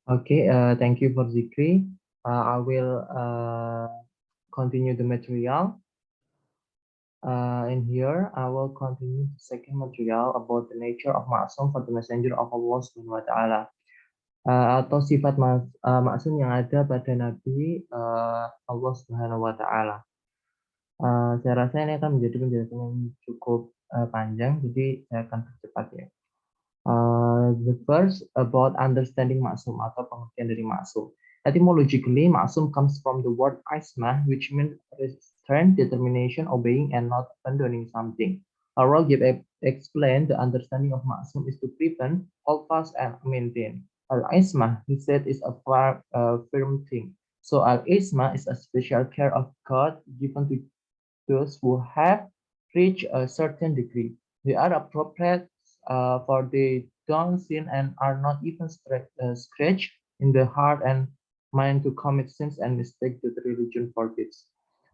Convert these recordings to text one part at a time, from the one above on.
Okay, thank you for Zikri. I will continue the material. In here, I will continue the second material about the nature of maksum for the messenger of Allah Subhanahu wa Ta'ala. Atau sifat maksum yang ada pada Nabi Allah Subhanahu wa Ta'ala. Saya rasa ini akan menjadi penjelasan yang cukup panjang, jadi saya akan percepat ya. The first about understanding maksum atau pengertian dari maksum. Etymologically, maksum comes from the word ismah, which means restraint, determination, obeying, and not abandoning something. Ar-Raghib explained the understanding of maksum is to prevent, hold fast, and maintain. Al-ismah, he said, is a firm thing. So al-ismah is a special care of God given to those who have reached a certain degree. They are appropriate for they don't sin and are not even scratched in the heart and mind to commit sins and mistakes that religion forbids.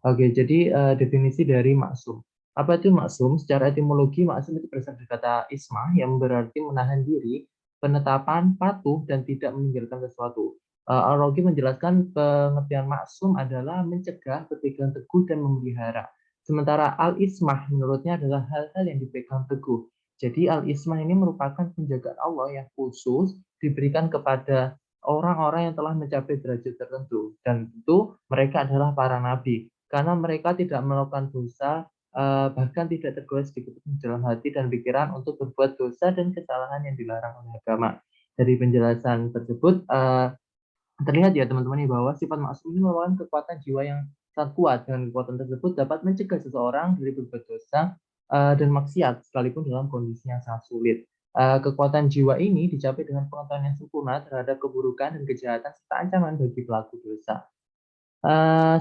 Oke, jadi definisi dari maksum. Apa itu maksum? Secara etimologi, maksum itu berasal dari kata ismah yang berarti menahan diri, penetapan, patuh, dan tidak meninggalkan sesuatu. Ar-Raghib menjelaskan pengertian maksum adalah mencegah, berpegang teguh, dan memelihara. Sementara al-ismah menurutnya adalah hal-hal yang dipegang teguh. Jadi al-ismah ini merupakan penjagaan Allah yang khusus diberikan kepada orang-orang yang telah mencapai derajat tertentu. Dan itu mereka adalah para nabi. Karena mereka tidak melakukan dosa, bahkan tidak tergores sedikit pun dalam hati dan pikiran untuk berbuat dosa dan kesalahan yang dilarang oleh agama. Dari penjelasan tersebut, terlihat ya teman-teman bahwa sifat maksum ini merupakan kekuatan jiwa yang sangat kuat. Dengan kekuatan tersebut dapat mencegah seseorang dari berbuat dosa dan maksiat sekalipun dalam kondisi yang sangat sulit. Kekuatan jiwa ini dicapai dengan pengetahuan yang sempurna terhadap keburukan dan kejahatan serta ancaman bagi pelaku dosa.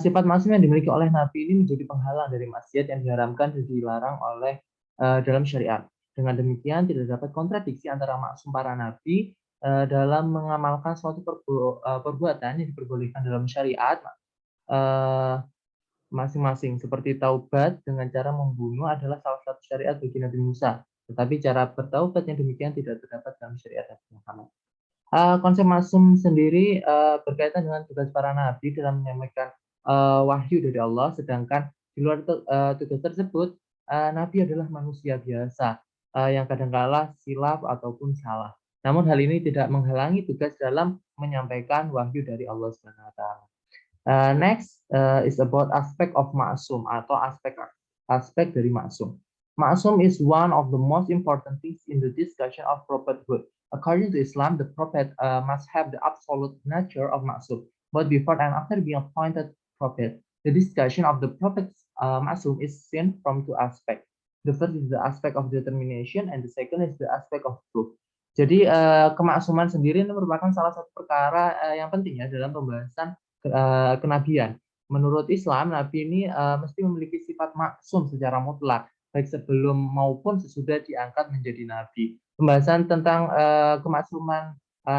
Sifat maksum yang dimiliki oleh Nabi ini menjadi penghalang dari maksiat yang diharamkan dan dilarang oleh dalam syariat. Dengan demikian tidak dapat kontradiksi antara maksum para nabi dalam mengamalkan suatu perbuatan yang diperbolehkan dalam syariat masing-masing. Seperti taubat dengan cara membunuh adalah salah satu syariat bagi Nabi Musa. Tetapi cara bertaubat yang demikian tidak terdapat dalam syariat Nabi Muhammad. Konsep maksum sendiri berkaitan dengan tugas para nabi dalam menyampaikan wahyu dari Allah, sedangkan di luar tugas tersebut, nabi adalah manusia biasa yang kadangkala silap ataupun salah. Namun hal ini tidak menghalangi tugas dalam menyampaikan wahyu dari Allah Subhanahu wa taala. Next is about aspect of maksum atau aspek dari maksum. Maksum is one of the most important things in the discussion of prophethood. According to Islam, the prophet must have the absolute nature of maksum, both before and after being appointed prophet. The discussion of the prophet's maksum is seen from two aspects. The first is the aspect of determination, and the second is the aspect of truth. Jadi kemaksuman sendiri ini merupakan salah satu perkara yang penting ya dalam pembahasan kenabian. Menurut Islam, nabi ini mesti memiliki sifat maksum secara mutlak, baik sebelum maupun sesudah diangkat menjadi nabi. Pembahasan tentang kemaksuman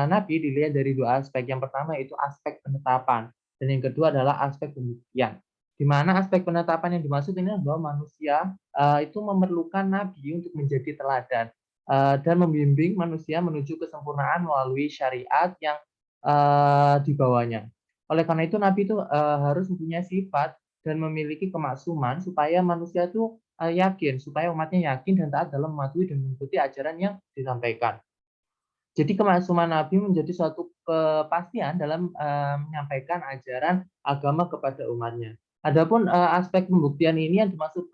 nabi dilihat dari dua aspek. Yang pertama itu aspek penetapan, dan yang kedua adalah aspek pembuktian. Di mana aspek penetapan yang dimaksud ini adalah manusia itu memerlukan nabi untuk menjadi teladan dan membimbing manusia menuju kesempurnaan melalui syariat yang dibawanya. Oleh karena itu Nabi itu harus mempunyai sifat dan memiliki kemaksuman supaya manusia itu yakin, supaya umatnya yakin dan taat dalam mematuhi dan mengikuti ajaran yang disampaikan. Jadi kemaksuman Nabi menjadi suatu kepastian dalam menyampaikan ajaran agama kepada umatnya. Adapun aspek pembuktian ini yang dimaksud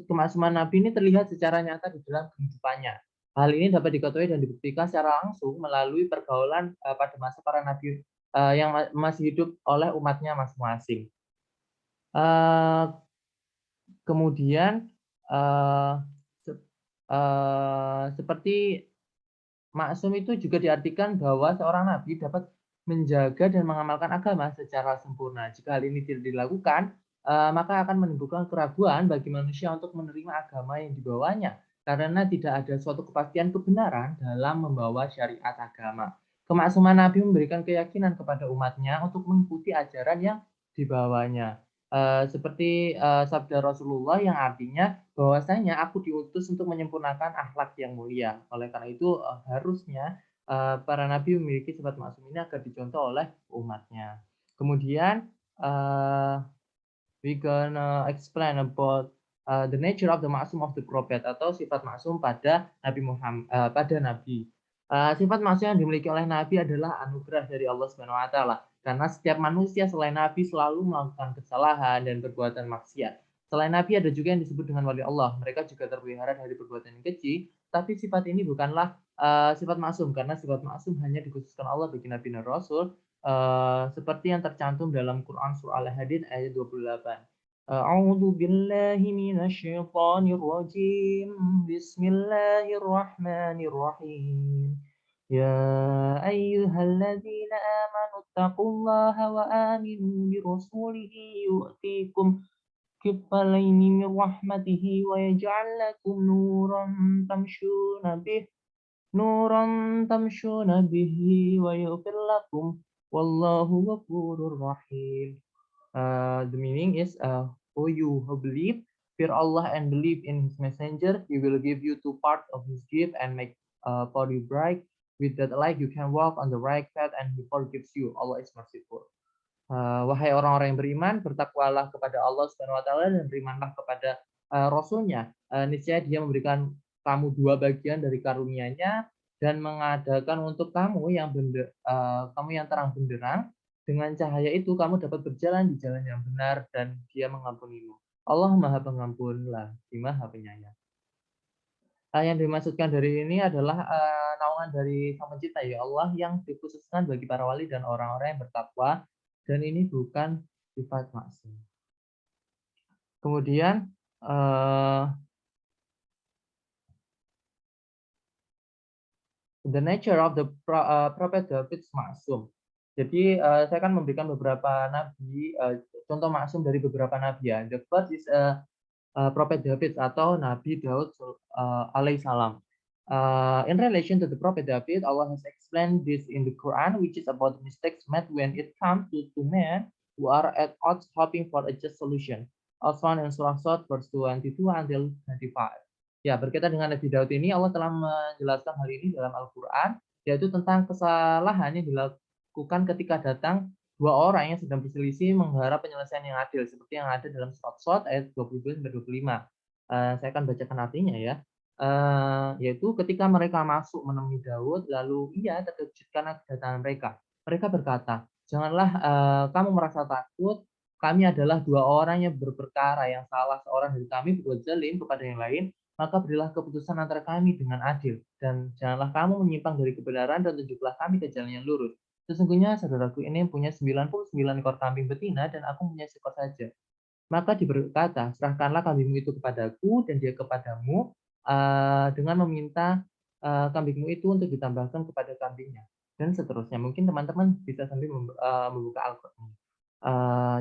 kemaksuman Nabi ini terlihat secara nyata di dalam kehidupannya. Hal ini dapat diketahui dan dibuktikan secara langsung melalui pergaulan pada masa para nabi yang masih hidup oleh umatnya masing-masing. Kemudian seperti maksum itu juga diartikan bahwa seorang nabi dapat menjaga dan mengamalkan agama secara sempurna. Jika hal ini tidak dilakukan, maka akan menimbulkan keraguan bagi manusia untuk menerima agama yang dibawanya, karena tidak ada suatu kepastian kebenaran dalam membawa syariat agama. Kemaksuman Nabi memberikan keyakinan kepada umatnya untuk mengikuti ajaran yang dibawanya. Seperti sabda Rasulullah yang artinya bahwasanya aku diutus untuk menyempurnakan akhlak yang mulia. Oleh karena itu harusnya para nabi memiliki sifat maksum ini agar dicontoh oleh umatnya. Kemudian we gonna explain about the nature of the maksum of the prophet atau sifat maksum pada Nabi Muhammad pada Nabi. Sifat maksum yang dimiliki oleh Nabi adalah anugerah dari Allah Subhanahu Wa Taala. Karena setiap manusia selain Nabi selalu melakukan kesalahan dan perbuatan maksiat. Selain Nabi ada juga yang disebut dengan wali Allah. Mereka juga terpelihara dari perbuatan yang keji. Tapi sifat ini bukanlah sifat maksum karena sifat maksum hanya dikhususkan Allah bagi Nabi dan Rasul. Seperti yang tercantum dalam Quran surah Al-Hadid ayat 28. A'udzu billahi minasyaitonir rajim. Bismillahirrahmanirrahim. Ya ayyuhalladzina amanu taqullaha wa aminu birasulihi yu'tikum kifalaini min rahmatihi wa yaj'al lakum nuran tamshuna bihi wa yaghfir lakum wallahu ghafurur rahim. The meaning is, oh you who believe, fear Allah and believe in His messenger. He will give you two parts of His gift and make for you bright. With that light you can walk on the right path and He forgives you. Allah is merciful. Wahai orang-orang yang beriman, bertakwalah kepada Allah Subhanahu Wa Taala dan berimanlah kepada Rasulnya. Niscaya Dia memberikan kamu dua bagian dari karunia-Nya dan mengadakan untuk kamu yang terang benderang. Dengan cahaya itu kamu dapat berjalan di jalan yang benar dan Dia mengampunimu. Allah Maha Pengampun lagi Maha Penyayang. Yang dimaksudkan dari ini adalah naungan dari Sang Pencipta ya Allah yang dikhususkan bagi para wali dan orang-orang yang bertakwa, dan ini bukan sifat maksum. Kemudian the nature of the prophet David maksum. Jadi saya akan memberikan beberapa nabi, contoh maksum dari beberapa nabi ya. The first is Prophet David atau Nabi Daud alaihissalam. In relation to the Prophet David, Allah has explained this in the Quran, which is about the mistakes made when it comes to two men who are at odds hoping for a just solution. As found in Surah Sot, verse 22 until 25. Ya, berkaitan dengan Nabi Daud ini, Allah telah menjelaskan hal ini dalam Al-Quran, yaitu tentang kesalahan yang dilakukan ketika datang dua orang yang sedang berselisih mengharap penyelesaian yang adil, seperti yang ada dalam surat Sot ayat 22-25. Saya akan bacakan artinya ya. Yaitu ketika mereka masuk menemui Daud, lalu ia terkejut karena kedatangan mereka. Mereka berkata, janganlah kamu merasa takut, kami adalah dua orang yang berperkara, yang salah seorang dari kami berbuat zalim kepada yang lain, maka berilah keputusan antara kami dengan adil, dan janganlah kamu menyimpang dari kebenaran, dan tunjuklah kami ke jalan yang lurus. Sesungguhnya saudaraku ini punya 99 ekor kambing betina dan aku punya seekor saja. Maka berkata, serahkanlah kambingmu itu kepadaku dan dia kepadamu, dengan meminta kambingmu itu untuk ditambahkan kepada kambingnya, dan seterusnya. Mungkin teman-teman bisa sambil membuka Al-Quran.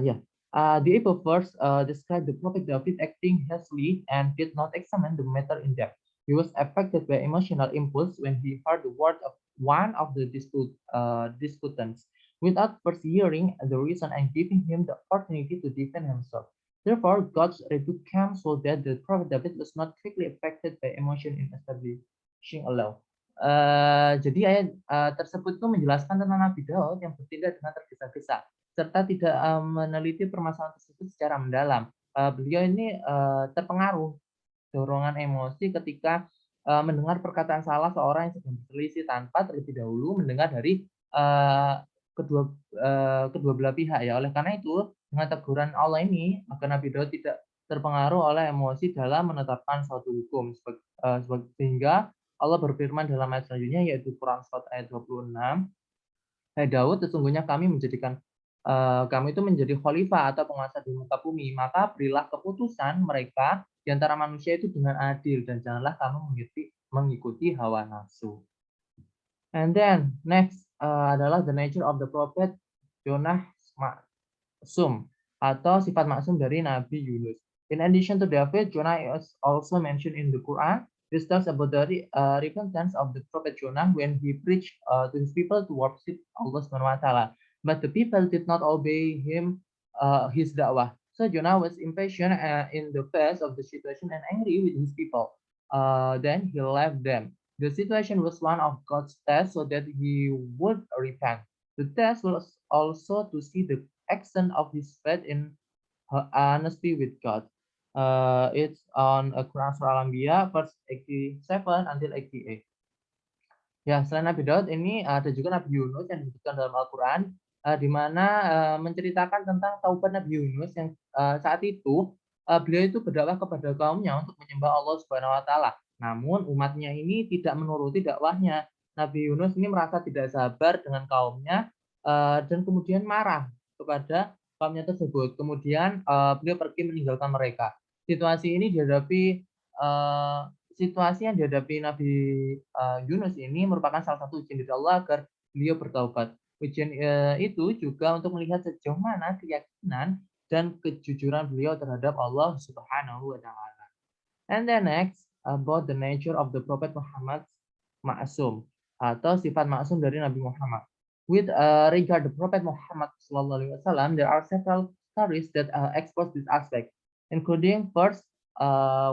Ya. The above verse describe the Prophet David acting hastily and did not examine the matter in depth. He was affected by emotional impulse when he heard the word of one of the disputants, without first hearing the reason and giving him the opportunity to defend himself. Therefore, God's rebuke came so that the Prophet David was not quickly affected by emotion in establishing a law. Jadi ayat tersebut itu menjelaskan tentang Nabi Daud yang bertindak dengan tergesa-gesa serta tidak meneliti permasalahan tersebut secara mendalam. Beliau ini terpengaruh dorongan emosi ketika mendengar perkataan salah seorang yang sedang berselisih tanpa terlebih dahulu mendengar dari kedua belah pihak ya. Oleh karena itu, dengan teguran Allah ini, maka Nabi Daud tidak terpengaruh oleh emosi dalam menetapkan suatu hukum, sehingga Allah berfirman dalam ayat selanjutnya, yaitu Quran Surat ayat 26. Hai Daud, sesungguhnya kami menjadikan kamu itu menjadi khalifah atau penguasa di muka bumi, maka berilah keputusan mereka di antara manusia itu dengan adil, dan janganlah kamu mengikuti hawa nafsu. And then next adalah the nature of the prophet Jonah maksum atau sifat maksum dari Nabi Yunus. In addition to David, Jonah is also mentioned in the Quran. This tells about the repentance of the prophet Jonah when he preached to his people to worship Allah Subhanahu Wa Taala. But the people did not obey him, his dakwah. So Jonah was impatient in the face of the situation and angry with his people. Then he left them. The situation was one of God's test so that he would repent. The test was also to see the extent of his faith in her honesty with God. It's on Quran Surah Al-Anbiya verse 87 until 88. Ya, selain Nabi Daud ini ada juga Nabi Yunus yang disebutkan dalam Al-Quran, di mana menceritakan tentang taubat Nabi Yunus yang saat itu beliau itu berdakwah kepada kaumnya untuk menyembah Allah Subhanahu Wa Taala. Namun umatnya ini tidak menuruti dakwahnya. Nabi Yunus ini merasa tidak sabar dengan kaumnya dan kemudian marah kepada kaumnya tersebut. Kemudian beliau pergi meninggalkan mereka. Situasi ini dihadapi eh, situasi yang dihadapi Nabi Yunus ini merupakan salah satu ujian dari Allah agar beliau bertaubat. Ujian itu juga untuk melihat sejauh mana keyakinan dan kejujuran beliau terhadap Allah Subhanahu wa taala. And then next about the nature of the Prophet Muhammad Ma'sum atau sifat maksum dari Nabi Muhammad. With regard the Prophet Muhammad sallallahu alaihi wasallam, there are several stories that expose this aspect, including first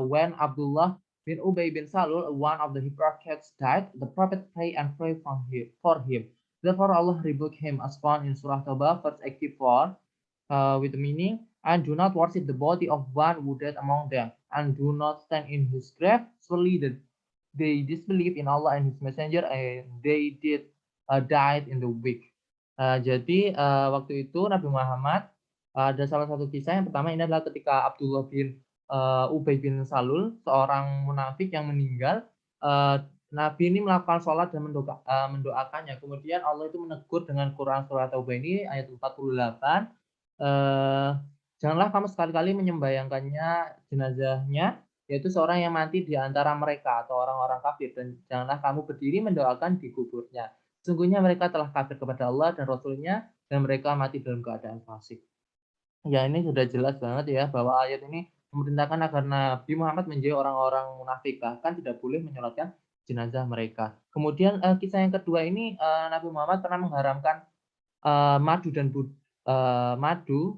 when Abdullah bin Ubay bin Salul, one of the hypocrites, died, the Prophet prayed and prayed for him. Therefore, Allah rebuked him as found in Surah Taubah, verse 84, with the meaning, and do not worship the body of one who died among them, and do not stand in his grave. Surely they disbelieve in Allah and His Messenger, and they did died in the week. Jadi waktu itu Nabi Muhammad ada salah satu kisah yang pertama ini adalah ketika Abdullah bin Ubay bin Salul, seorang munafik yang meninggal. Nabi ini melakukan sholat dan mendoakannya. Kemudian Allah itu menegur dengan Quran Surah Taubah ini ayat 48. Janganlah kamu sekali-kali menyembayangkannya jenazahnya, yaitu seorang yang mati di antara mereka atau orang-orang kafir, dan janganlah kamu berdiri mendoakan di kuburnya. Sungguhnya mereka telah kafir kepada Allah dan Rasul-Nya, dan mereka mati dalam keadaan fasik. Ya, ini sudah jelas banget ya bahwa ayat ini memerintahkan agar Nabi Muhammad menjauhi orang-orang munafik, bahkan tidak boleh menyolatkan jenazah mereka. Kemudian kisah yang kedua ini Nabi Muhammad pernah mengharamkan madu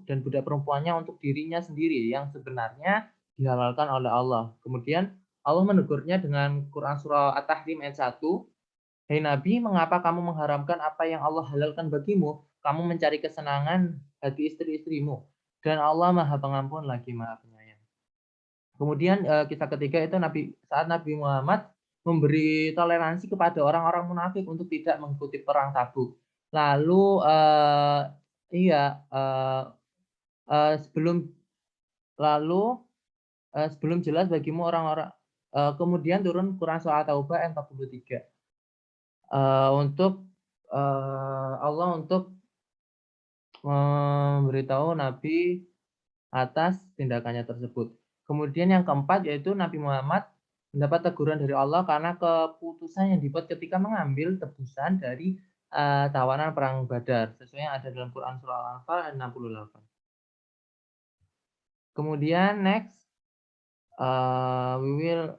dan budak perempuannya untuk dirinya sendiri yang sebenarnya dihalalkan oleh Allah. Kemudian Allah menegurnya dengan Quran Surah At-Tahrim ayat 1. Hei Nabi, mengapa kamu mengharamkan apa yang Allah halalkan bagimu? Kamu mencari kesenangan hati istri-istrimu. Dan Allah Maha Pengampun lagi Maha Penyayang. Kemudian kisah ketiga itu saat Nabi Muhammad memberi toleransi kepada orang-orang munafik untuk tidak mengikuti perang Tabuk. Lalu sebelum jelas bagimu orang-orang, kemudian turun Quran Surah Taubah ayat 43 untuk Allah untuk memberitahu Nabi atas tindakannya tersebut. Kemudian yang keempat yaitu Nabi Muhammad mendapat teguran dari Allah karena keputusan yang dibuat ketika mengambil tebusan dari tawanan perang Badar, sesuai yang ada dalam Quran Surah Al-Anfal ayat 68. Kemudian next we will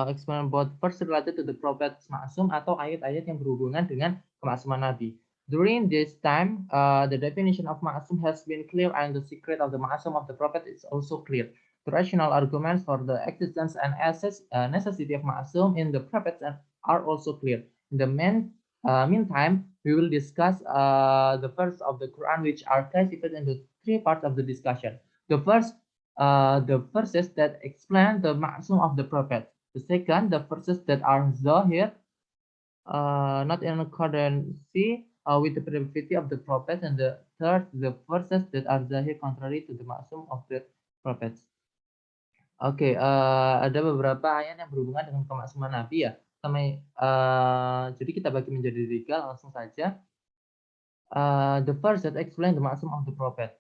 explain about verse related to the Prophet Ma'sum atau ayat-ayat yang berhubungan dengan kemaksuman Nabi. During this time, the definition of Ma'sum has been clear and the secret of the Ma'sum of the Prophet is also clear. The rational arguments for the existence and necessity of Ma'sum in the Prophets are also clear. In the meantime, we will discuss the verse of the Quran which are classified into three parts of the discussion. The first, the verses that explain the Ma'sum of the Prophet. The second, the verses that are Zahir, not in accordance with the brevity of the Prophet, and the third, the verses that are Zahir contrary to the Ma'sum of the Prophets. Oke, ada beberapa ayat yang berhubungan dengan kemaksuman Nabi ya. Jadi kita bagi menjadi tiga, langsung saja. The verse that explain the Ma'sum of the Prophet.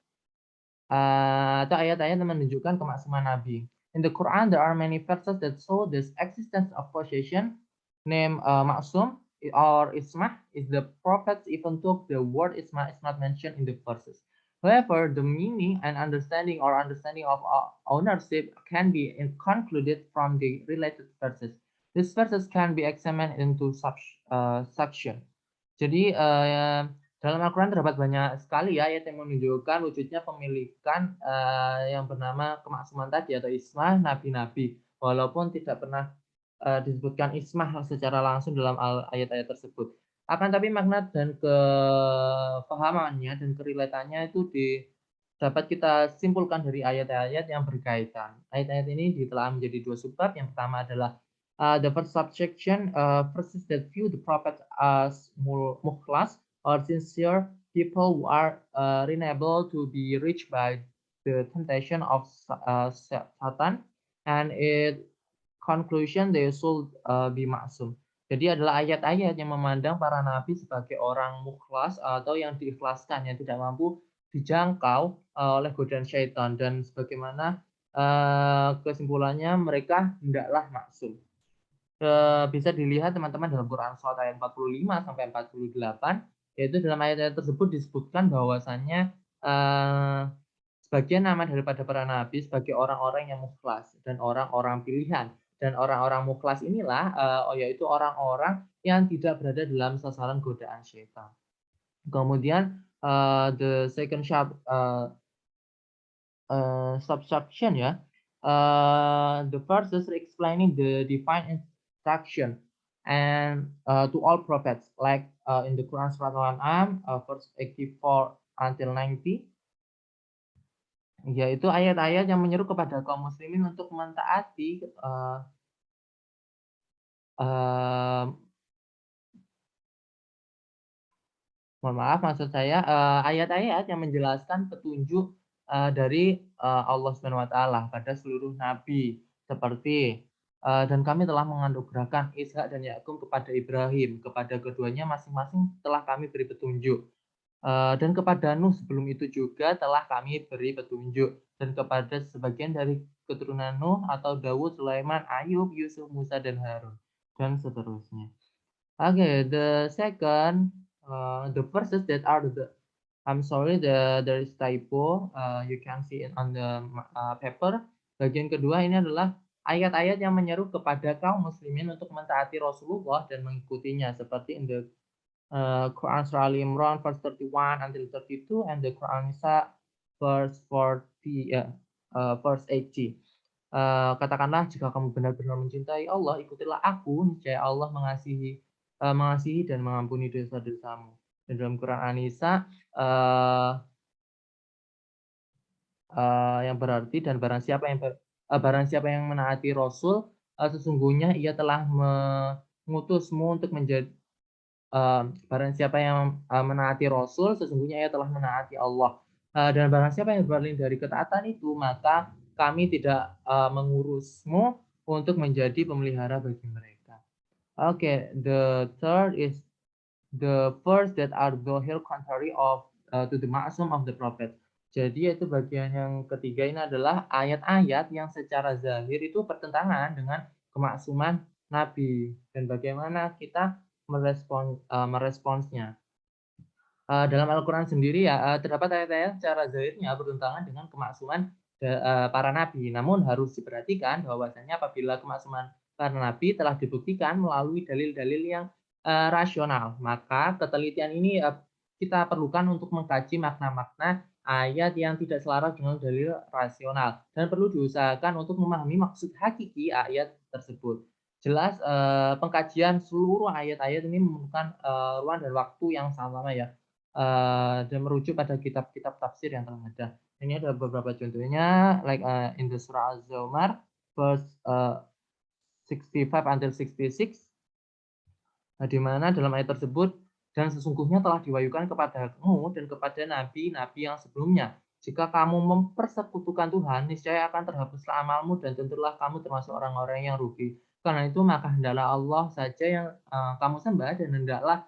Atau ayat-ayat yang menunjukkan kemaksuman Nabi. In the Quran, there are many verses that show the existence of possession. Name Ma'sum or Ismah is the Prophet, even though the word Ismah is not mentioned in the verses. However, the meaning and understanding of ownership can be concluded from the related verses. These verses can be examined into section. Jadi dalam Al-Quran terdapat banyak sekali ya ayat yang menunjukkan wujudnya pemilikan yang bernama kemaksuman tadi atau ismah nabi-nabi, walaupun tidak pernah disebutkan ismah secara langsung dalam ayat-ayat tersebut. Akan tapi makna dan kepahamannya dan kerelatannya itu dapat kita simpulkan dari ayat-ayat yang berkaitan. Ayat-ayat ini ditelah menjadi 2 subbab. Yang pertama adalah the first subsection, verses that view the prophet as mukhlas or sincere people who are unable to be reached by the temptation of Satan, and it conclusion they should be maksum. Jadi adalah ayat-ayat yang memandang para nabi sebagai orang mukhlas atau yang diikhlaskan, yang tidak mampu dijangkau oleh godaan syaitan, dan sebagaimana kesimpulannya mereka hendaklah maksum. Bisa dilihat teman-teman dalam Quran surat ayat 45 sampai 48, yaitu dalam ayat-ayat tersebut disebutkan bahwasannya sebagian nama daripada para nabi sebagai orang-orang yang mukhlas dan orang-orang pilihan. Dan orang-orang mukhlas inilah yaitu orang-orang yang tidak berada dalam sasaran godaan syaitan. Kemudian the second subsection, ya, the verses explaining the divine instruction and to all prophets, like in the Quran Surah Al-An'am verse 84 until 90, yaitu ayat-ayat yang menyeru kepada kaum muslimin untuk mentaati mohon maaf, maksud saya ayat-ayat yang menjelaskan petunjuk dari Allah Subhanahu wa taala pada seluruh nabi, seperti dan kami telah menganugerahkan Ishak dan Yakub kepada Ibrahim, kepada keduanya masing-masing telah kami beri petunjuk. Dan kepada Nuh sebelum itu juga telah kami beri petunjuk, dan kepada sebagian dari keturunan Nuh atau Dawud, Sulaiman, Ayub, Yusuf, Musa, dan Harun, dan seterusnya. Okay, the second, the verses that are I'm sorry, there is typo. You can see it on the paper. Bagian kedua ini adalah ayat-ayat yang menyeru kepada kaum muslimin untuk mentaati Rasulullah dan mengikutinya, seperti in the Quran Surah Al Imran verse 31 until 32, and the Quran Nisa verse 40, verse 80. Katakanlah, jika kamu benar-benar mencintai Allah, ikutilah aku, niscaya Allah mengasihi dan mengampuni dosa-dosamu. Dan dalam Quran An-Nisa yang berarti, dan barang siapa yang menaati Rasul, sesungguhnya ia telah mengutusmu untuk menjadi barang siapa yang menaati Rasul, sesungguhnya ia telah menaati Allah. Dan barang siapa yang berpaling dari ketaatan itu, maka kami tidak mengurusmu untuk menjadi pemelihara bagi mereka. Okay, the third is the verse that are zahir contrary to the ma'sum of the prophet. Jadi yaitu bagian yang ketiga ini adalah ayat-ayat yang secara zahir itu bertentangan dengan kemaksuman Nabi, dan bagaimana kita meresponsnya. Dalam Al-Quran sendiri, ya, terdapat ayat-ayat secara zahirnya bertentangan dengan kemaksuman para nabi. Namun harus diperhatikan bahwasanya apabila kemaksuman para nabi telah dibuktikan melalui dalil-dalil yang rasional, maka ketelitian ini kita perlukan untuk mengkaji makna-makna ayat yang tidak selaras dengan dalil rasional, dan perlu diusahakan untuk memahami maksud hakiki ayat tersebut. Jelas pengkajian seluruh ayat-ayat ini memerlukan ruang dan waktu yang sangat lama, ya, dan merujuk pada kitab-kitab tafsir yang telah ada. Ini ada beberapa contohnya, like in the Surah Az-Zumar verse 65 until 66, di mana dalam ayat tersebut, dan sesungguhnya telah diwahyukan kepadamu dan kepada nabi-nabi yang sebelumnya, jika kamu mempersekutukan Tuhan, niscaya akan terhapuslah amalmu dan tentulah kamu termasuk orang-orang yang rugi. Karena itu maka hendaklah Allah saja yang kamu sembah, dan hendaklah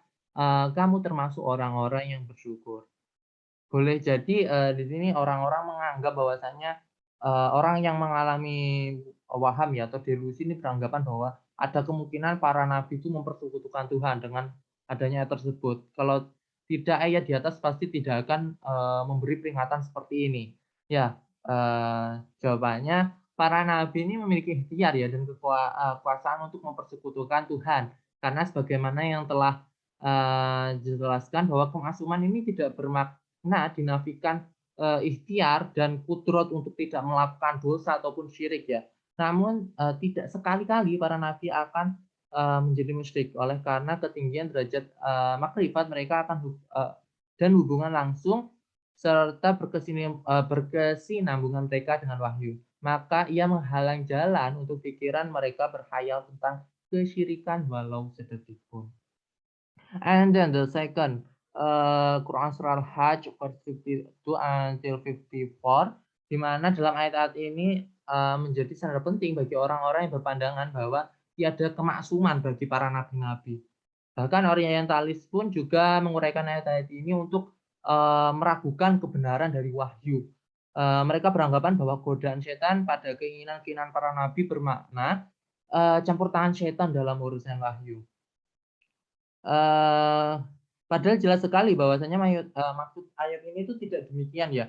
kamu termasuk orang-orang yang bersyukur. Boleh jadi di sini orang-orang menganggap bahwasanya orang yang mengalami waham, ya, atau delusi ini beranggapan bahwa ada kemungkinan para nabi itu mempersekutukan Tuhan dengan adanya ayat tersebut. Kalau tidak, ayat di atas pasti tidak akan memberi peringatan seperti ini. Ya, jawabannya para nabi ini memiliki ikhtiar, ya, dan kekuasaan untuk mempersekutukan Tuhan. Karena sebagaimana yang telah dijelaskan bahwa kemaksuman ini tidak bermakna dinafikan ikhtiar dan kudrat untuk tidak melakukan dosa ataupun syirik, ya. Namun tidak sekali-kali para nabi akan menjadi musyrik oleh karena ketinggian derajat makrifat mereka akan dan hubungan langsung serta berkesinambungan mereka dengan wahyu. Maka ia menghalang jalan untuk pikiran mereka berkhayal tentang kesyirikan walau sedetik pun. And then the second, Quran Surah Al-Hajj verse 52 until 54, di mana dalam ayat-ayat ini menjadi sangat penting bagi orang-orang yang berpandangan bahwa tiada kemaksuman bagi para nabi-nabi. Bahkan orientalis pun juga menguraikan ayat-ayat ini untuk meragukan kebenaran dari wahyu. Mereka beranggapan bahwa godaan setan pada keinginan-keinginan para nabi bermakna campur tangan setan dalam urusan wahyu. Padahal jelas sekali bahwasanya maksud ayat ini itu tidak demikian ya.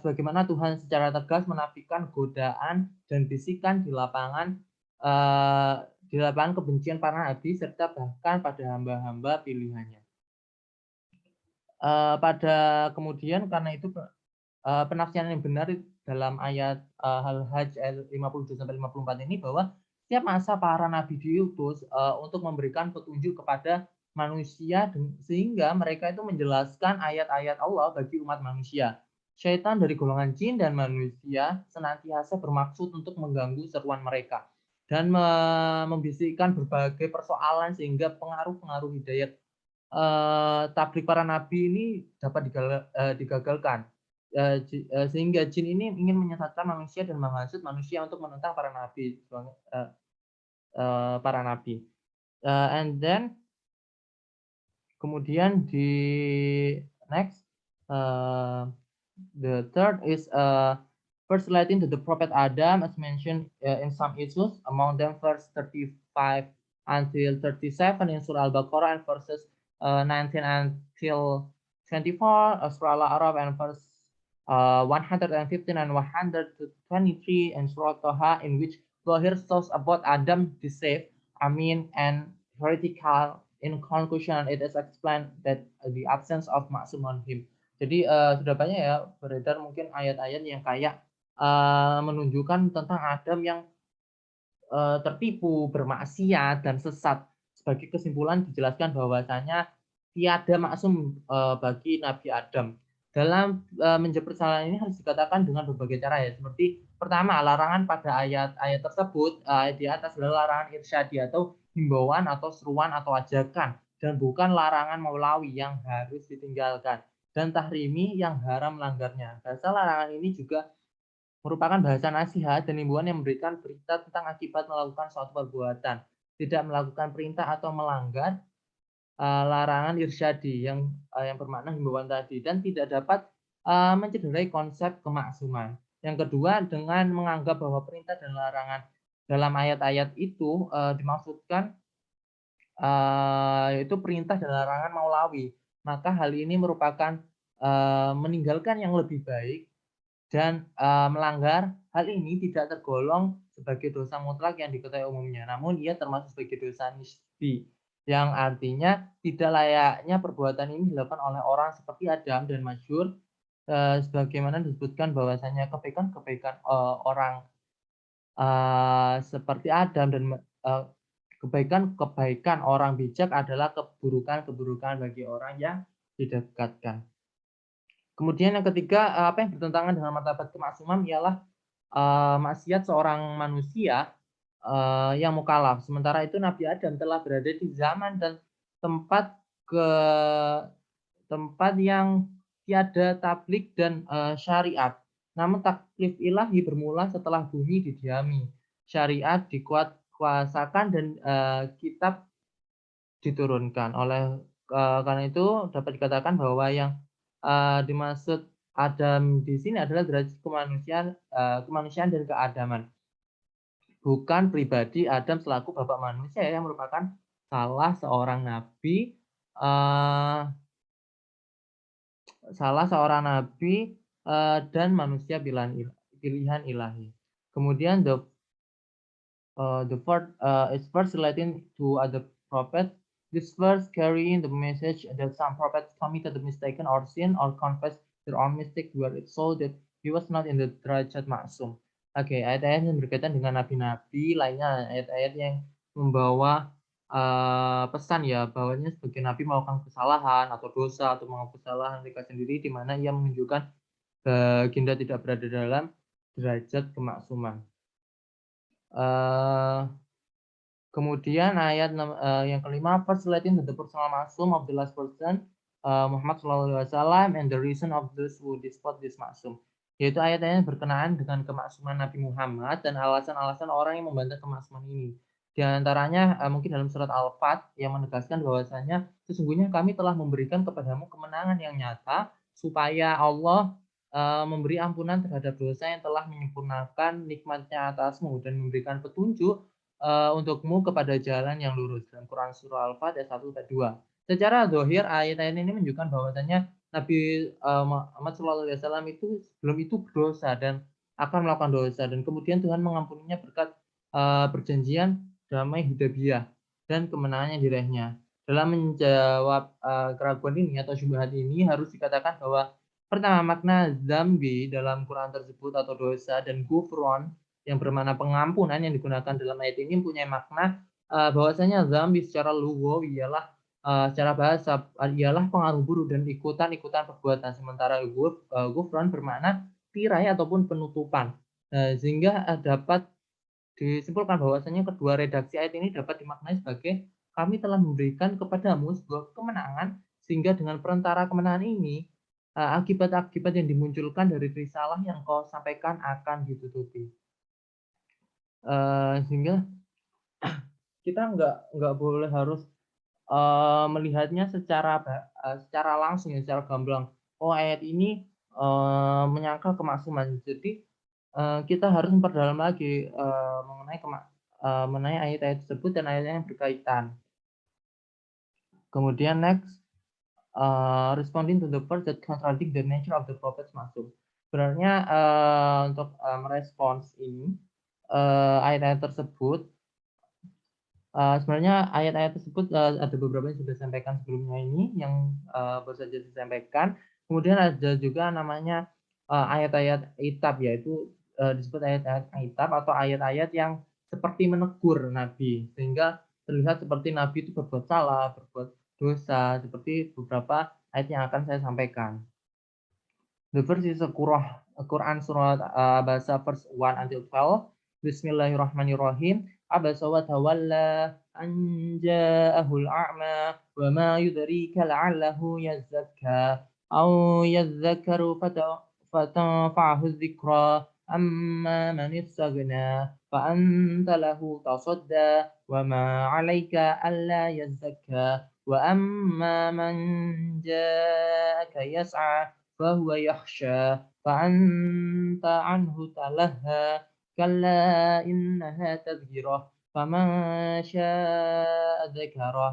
Sebagaimana Tuhan secara tegas menafikan godaan dan bisikan di lapangan kebencian para nabi serta bahkan pada hamba-hamba pilihannya. Kemudian karena itu penafsiran yang benar dalam ayat Al-Hajj ayat 52 sampai 54 ini bahwa setiap masa para nabi diutus untuk memberikan petunjuk kepada manusia sehingga mereka itu menjelaskan ayat-ayat Allah bagi umat manusia. Syaitan dari golongan jin dan manusia senantiasa bermaksud untuk mengganggu seruan mereka dan membisikkan berbagai persoalan sehingga pengaruh-pengaruh hidayat tablik para nabi ini dapat digagalkan. Sehingga jin ini ingin menyesatkan manusia dan menghasut manusia untuk menentang para nabi. And then kemudian di next, the third is first relating to the Prophet Adam as mentioned in some issues, among them verse 35 until 37 in Surah Al-Baqarah and verses 19 until 24 Surah Al-A'raf and verse 115 and 123 in Surah Taha, in which Zahir talks about Adam deceived, and heretical. In conclusion, it is explained that the absence of maksum on him. Jadi sudah banyak ya beredar mungkin ayat-ayat yang kayak menunjukkan tentang Adam yang tertipu, bermaksiat dan sesat. Sebagai kesimpulan dijelaskan bahwasanya tiada maksum bagi Nabi Adam. Dalam menjawab persoalan ini harus dikatakan dengan berbagai cara ya. Seperti pertama, larangan pada ayat-ayat tersebut di atas adalah larangan irsyadi atau himbauan atau seruan atau ajakan dan bukan larangan maulawi yang harus ditinggalkan dan tahrimi yang haram melanggarnya. Bahasa larangan ini juga merupakan bahasa nasihat dan himbauan yang memberikan berita tentang akibat melakukan suatu perbuatan, tidak melakukan perintah atau melanggar larangan irsyadi yang bermakna himbauan tadi dan tidak dapat mencederai konsep kemaksuman. Yang kedua, dengan menganggap bahwa perintah dan larangan dalam ayat-ayat itu dimaksudkan yaitu perintah dan larangan maulawi, maka hal ini merupakan meninggalkan yang lebih baik dan melanggar hal ini tidak tergolong sebagai dosa mutlak yang diketahui umumnya, namun ia termasuk sebagai dosa nisbi, yang artinya tidak layaknya perbuatan ini dilakukan oleh orang seperti Adam dan Masyur, sebagaimana disebutkan bahwasanya kebaikan-kebaikan orang seperti Adam dan kebaikan-kebaikan orang bijak adalah keburukan-keburukan bagi orang yang didekatkan. Kemudian yang ketiga, apa yang bertentangan dengan martabat kemaksuman ialah maksiat seorang manusia yang mukallaf. Sementara itu Nabi Adam telah berada di zaman dan tempat yang tiada tablik dan syariat. Namun taklif ilahi bermula setelah bumi didiami, syariat dikuasakan dan kitab diturunkan. Karena itu dapat dikatakan bahwa yang dimaksud Adam di sini adalah derajat kemanusiaan dan keadaman, bukan pribadi Adam selaku bapak manusia yang merupakan salah seorang nabi dan manusia pilihan ilahi. Kemudian the fourth is first relating to other prophets. This verse carrying the message that some prophets committed the mistaken or sin or confessed their own mistake were it so that he was not in the derajat maksum. Oke, ayat-ayat yang berkaitan dengan nabi-nabi lainnya, ayat-ayat yang membawa, pesan ya, bahwanya sebagai nabi melakukan kesalahan atau dosa atau melakukan kesalahan mereka sendiri, di mana ia menunjukkan baginda tidak berada dalam derajat kemaksuman. Eee, Kemudian ayat yang kelima, first relating to the personal maksum of the last person, Muhammad Shallallahu Alaihi Wasallam and the reason of those who dispute this maksum. Yaitu ayat-ayat yang berkenaan dengan kemaksuman Nabi Muhammad dan alasan-alasan orang yang membantah kemaksuman ini. Di antaranya mungkin dalam surat Al-Fat yang menegaskan bahwasanya sesungguhnya kami telah memberikan kepadamu kemenangan yang nyata supaya Allah memberi ampunan terhadap dosa yang telah menyempurnakan nikmatnya atasmu dan memberikan petunjuk untukmu kepada jalan yang lurus. Dalam Quran surah Al-Fat ayat 1 dan 2. Secara zahir ayat-ayat ini menunjukkan bahwasanya Nabi Muhammad SAW itu sebelum itu berdosa dan akan melakukan dosa dan kemudian Tuhan mengampuninya berkat perjanjian damai Hudaybiyah dan kemenangan yang diraihnya. Dalam menjawab keraguan ini atau syubhat ini harus dikatakan bahwa pertama makna zambi dalam Quran tersebut atau dosa dan gufron yang bermakna pengampunan yang digunakan dalam ayat ini mempunyai makna bahwasanya zambi secara lughawi ialah secara bahasa ialah pengaruh buruk dan ikutan-ikutan perbuatan, sementara gufron bermakna tirai ataupun penutupan. Sehingga dapat disimpulkan bahwasanya kedua redaksi ayat ini dapat dimaknai sebagai kami telah memberikan kepadamu sebuah kemenangan sehingga dengan perantara kemenangan ini akibat-akibat yang dimunculkan dari risalah yang kau sampaikan akan ditutupi. Sehingga kita nggak boleh harus melihatnya secara langsung ya, secara gamblang. Oh, ayat ini menyangkal kemaksuman. Jadi kita harus memperdalam lagi mengenai ayat-ayat tersebut dan ayat yang berkaitan. Kemudian next, responding to the verse that contradict the nature of the prophet's maksum. Sebenarnya untuk merespons ini ayat-ayat tersebut sebenarnya ayat-ayat tersebut ada beberapa yang sudah disampaikan sebelumnya ini yang baru saja disampaikan. Kemudian ada juga namanya ayat-ayat itab, yaitu disebut ayat-ayat itab atau ayat-ayat yang seperti menegur Nabi sehingga terlihat seperti Nabi itu berbuat salah, berbuat dosa, seperti beberapa ayat yang akan saya sampaikan. The verse is a Quran surah Abasa verse 1 until 12. Bismillahirrahmanirrahim. Abasa wa tawalla an ja'ahul a'ma wa ma yudrika la'allahu yazzakka aw yazzakaru fatanfa'ahu dzikra amma man istaghna fa anta lahu tasadda wa ma 'alaika alla yazzakka wa amma man ja'aka yas'a فهو يخشى فأنت عنه تلهى كلا إنها تذكرة فمن شاء ذكره.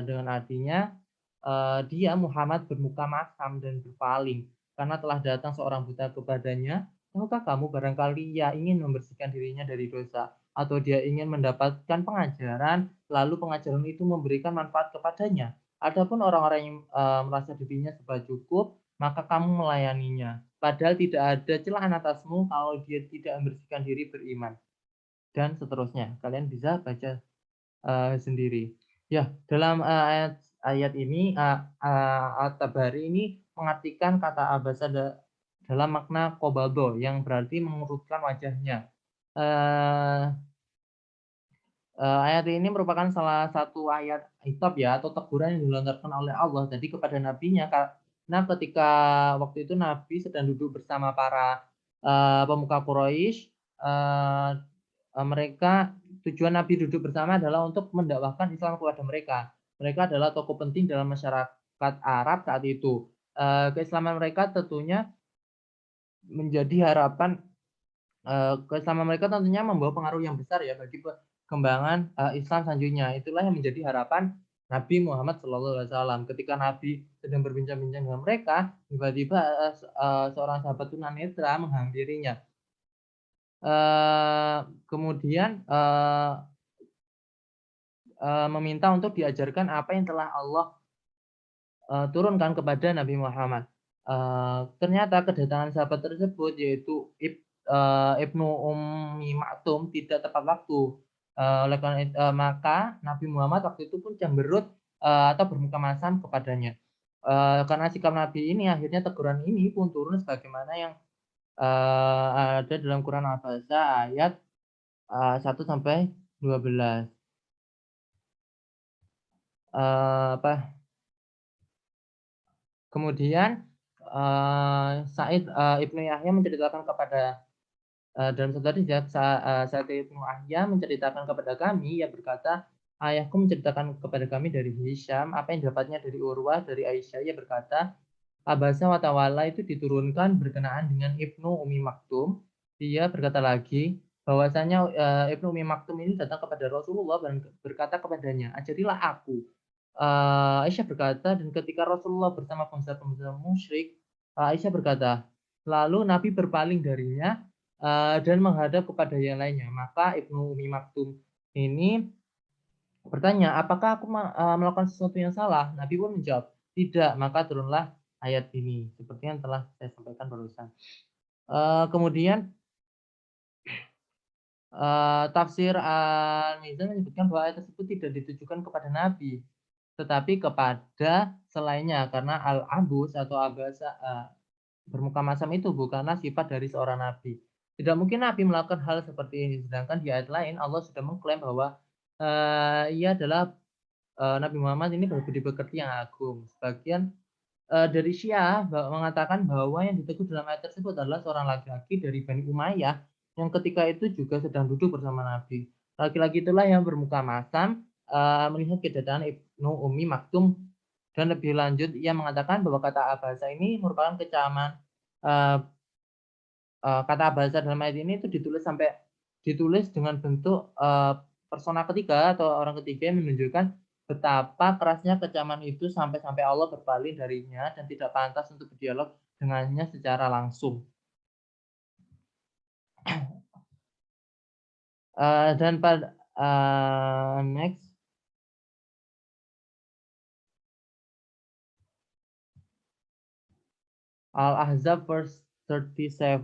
Dengan artinya dia Muhammad bermuka masam dan berpaling karena telah datang seorang buta kepadanya. Tahukah kamu barangkali ia ingin membersihkan dirinya dari dosa atau dia ingin mendapatkan pengajaran lalu pengajaran itu memberikan manfaat kepadanya. Adapun orang-orang yang merasa dirinya sudah cukup maka kamu melayaninya. Padahal tidak ada celaan atasmu kalau dia tidak membersihkan diri beriman. Dan seterusnya. Kalian bisa baca sendiri. Ya, dalam ayat ini At-Tabari ini mengartikan kata abasa dalam makna qobado yang berarti mengurutkan wajahnya. Ayat ini merupakan salah satu ayat itab ya atau teguran yang dilontarkan oleh Allah tadi kepada nabinya karena ketika waktu itu Nabi sedang duduk bersama para pemuka Quraisy, mereka tujuan Nabi duduk bersama adalah untuk mendakwahkan Islam kepada mereka. Mereka adalah tokoh penting dalam masyarakat Arab saat itu. Keislaman mereka tentunya menjadi harapan keislaman mereka tentunya membawa pengaruh yang besar ya bagi perkembangan Islam selanjutnya. Itulah yang menjadi harapan Nabi Muhammad SAW. Ketika Nabi sedang berbincang-bincang dengan mereka, tiba-tiba seorang sahabat tunanetra menghampirinya. Kemudian meminta untuk diajarkan apa yang telah Allah turunkan kepada Nabi Muhammad. Ternyata kedatangan sahabat tersebut yaitu Ibnu Ummi Maktum tidak tepat waktu. Oleh karena maka Nabi Muhammad waktu itu pun cemberut atau bermuka masam kepadanya. Karena sikap Nabi ini akhirnya teguran ini pun turun sebagaimana yang ada dalam Quran Al-Baqarah ayat 1 sampai 12. Apa kemudian Sa'id Ibnu Yahya menceritakan kepada dalam satu hadis ya, Sa'id Ibnu Yahya menceritakan kepada kami, ia berkata, ayahku menceritakan kepada kami dari Hisham apa yang dapatnya dari Urwah dari Aisyah. Ia berkata, Abasa wa Tawalla itu diturunkan berkenaan dengan Ibnu Umi Maktum. Dia berkata lagi bahwasanya Ibnu Umi Maktum ini datang kepada Rasulullah dan berkata kepadanya, ajarilah aku. Aisyah berkata, dan ketika Rasulullah bersama bangsa-bangsa musyrik, Aisyah berkata, lalu Nabi berpaling darinya dan menghadap kepada yang lainnya. Maka Ibnu Umi Maktum ini bertanya, apakah aku melakukan sesuatu yang salah? Nabi pun menjawab, tidak. Maka turunlah ayat ini, seperti yang telah saya sampaikan barusan. Kemudian tafsir Al-Mizan menyebutkan bahwa ayat tersebut tidak ditujukan kepada Nabi, tetapi kepada selainnya, karena al-abus atau abasa bermuka masam itu bukanlah sifat dari seorang nabi. Tidak mungkin Nabi melakukan hal seperti ini, sedangkan di ayat lain Allah sudah mengklaim bahwa ia adalah Nabi Muhammad ini berbudi pekerti yang agung. Sebagian dari Syiah mengatakan bahwa yang ditegur dalam ayat tersebut adalah seorang laki-laki dari Bani Umayyah yang ketika itu juga sedang duduk bersama Nabi. Laki-laki itulah yang bermuka masam melihat kedatangan Ibnu Ummi Maktum, dan lebih lanjut ia mengatakan bahwa kata abasa ini merupakan kecaman. Kata abasa dalam ayat ini itu ditulis dengan bentuk persona ketiga atau orang ketiga yang menunjukkan betapa kerasnya kecaman itu sampai Allah berpaling darinya dan tidak pantas untuk berdialog dengannya secara langsung. Dan pada next Al-Ahzab verse 37.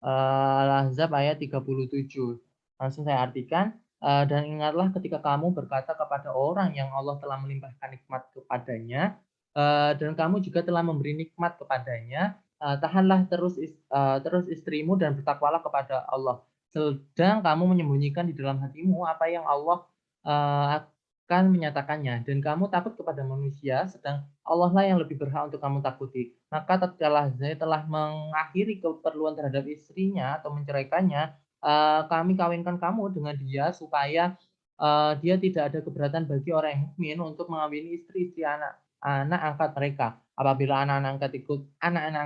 Al-Ahzab ayat 37. Langsung saya artikan. Dan ingatlah ketika kamu berkata kepada orang yang Allah telah melimpahkan nikmat kepadanya, dan kamu juga telah memberi nikmat kepadanya, tahanlah terus istrimu dan bertakwalah kepada Allah. Sedang kamu menyembunyikan di dalam hatimu apa yang Allah akan menyatakannya, dan kamu takut kepada manusia, sedang Allah lah yang lebih berhak untuk kamu takuti. Maka tatkala Zaid telah mengakhiri keperluan terhadap istrinya atau menceraikannya, kami kawinkan kamu dengan dia supaya dia tidak ada keberatan bagi orang yang mukmin untuk mengawini istri-istri anak angkat mereka. Apabila anak-anak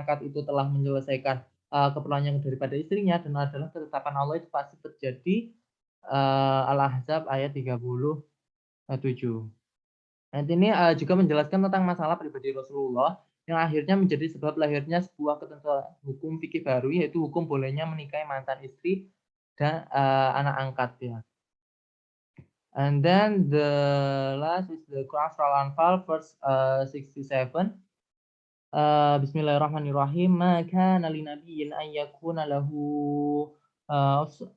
angkat itu telah menyelesaikan keperluannya daripada istrinya dan adalah ketetapan Allah, itu pasti terjadi. Al-Ahzab ayat 37. Ayat ini juga menjelaskan tentang masalah pribadi Rasulullah yang akhirnya menjadi sebab lahirnya sebuah ketentuan hukum fikih baru, yaitu hukum bolehnya menikahi mantan istri dan anak angkat ya. And then the last is the Quran Surah Al-Anfal verse 67. Bismillahirrahmanirrahim. Ma kana linabiyyin an yakuna lahu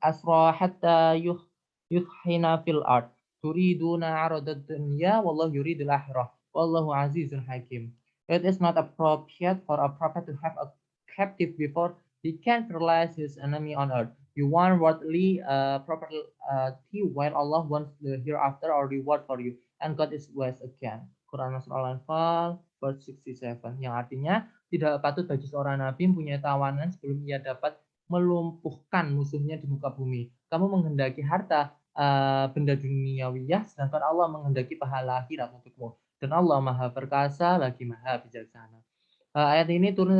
asra hatta yukhina fil ard. Turiduna 'aradad dunya wallahu yuridul akhirah. Wallahu azizun hakim. It is not appropriate for a prophet to have a captive before he can paralyze his enemy on earth. You want worldly property while Allah wants the hereafter or reward for you. And God is wise again. Quran Surah Al-Anfal verse 67, yang artinya tidak patut bagi seorang nabi mempunyai tawanan sebelum ia dapat melumpuhkan musuhnya di muka bumi. Kamu menghendaki harta benda duniawiyah, sedangkan Allah menghendaki pahala akhirat untukmu. Dan Allah Maha Perkasa lagi Maha Bijaksana. Ayat ini turun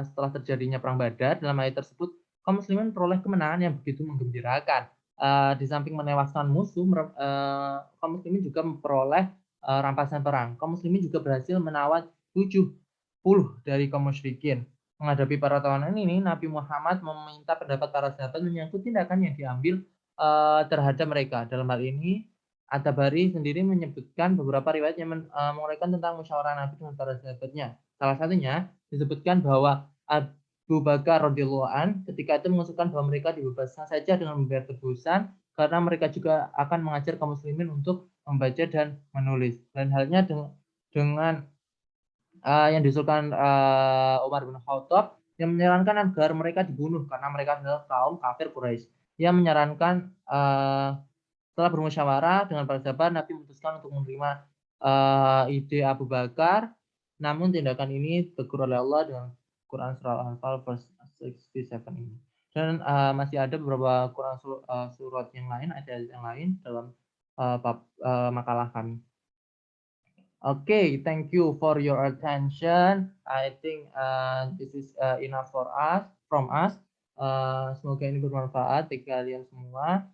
setelah terjadinya perang Badar. Dalam ayat tersebut, kaum muslimin memperoleh kemenangan yang begitu menggembirakan. Di samping menewaskan musuh, kaum muslimin juga memperoleh rampasan perang. Kaum muslimin juga berhasil menawan 70 dari kaum musyrikin. Menghadapi para tawanan ini, Nabi Muhammad meminta pendapat para sahabat menyangkut tindakan yang diambil terhadap mereka. Dalam hal ini, At-Tabari sendiri menyebutkan beberapa riwayat yang menguraikan tentang musyawarah Nabi dengan para sahabatnya. Salah satunya disebutkan bahwa Abu Bakar radhiyallahu an ketika itu mengusulkan bahwa mereka dibebaskan saja dengan membayar tebusan karena mereka juga akan mengajar kaum muslimin untuk membaca dan menulis. Dan halnya dengan yang diusulkan Umar bin Khattab yang menyarankan agar mereka dibunuh karena mereka adalah kaum kafir Quraisy. Ia menyarankan setelah bermusyawarah dengan para sahabat, Nabi memutuskan untuk menerima ide Abu Bakar. Namun tindakan ini ditegur oleh Allah dengan Quran surah Al-Anfal verse 67 ini. Dan masih ada beberapa Quran surat yang lain, ayat yang lain dalam makalah kami. Okay, thank you for your attention. I think this is enough for us from us. Semoga ini bermanfaat bagi kalian semua.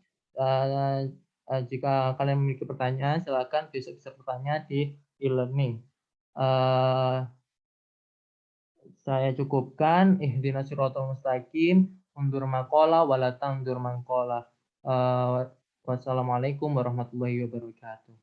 Jika kalian memiliki pertanyaan, silakan besok bisa bertanya di e-learning. Saya cukupkan. Ihdinas siratal mustaqim. Undur maqala wala tandur maqala. Wassalamualaikum warahmatullahi wabarakatuh.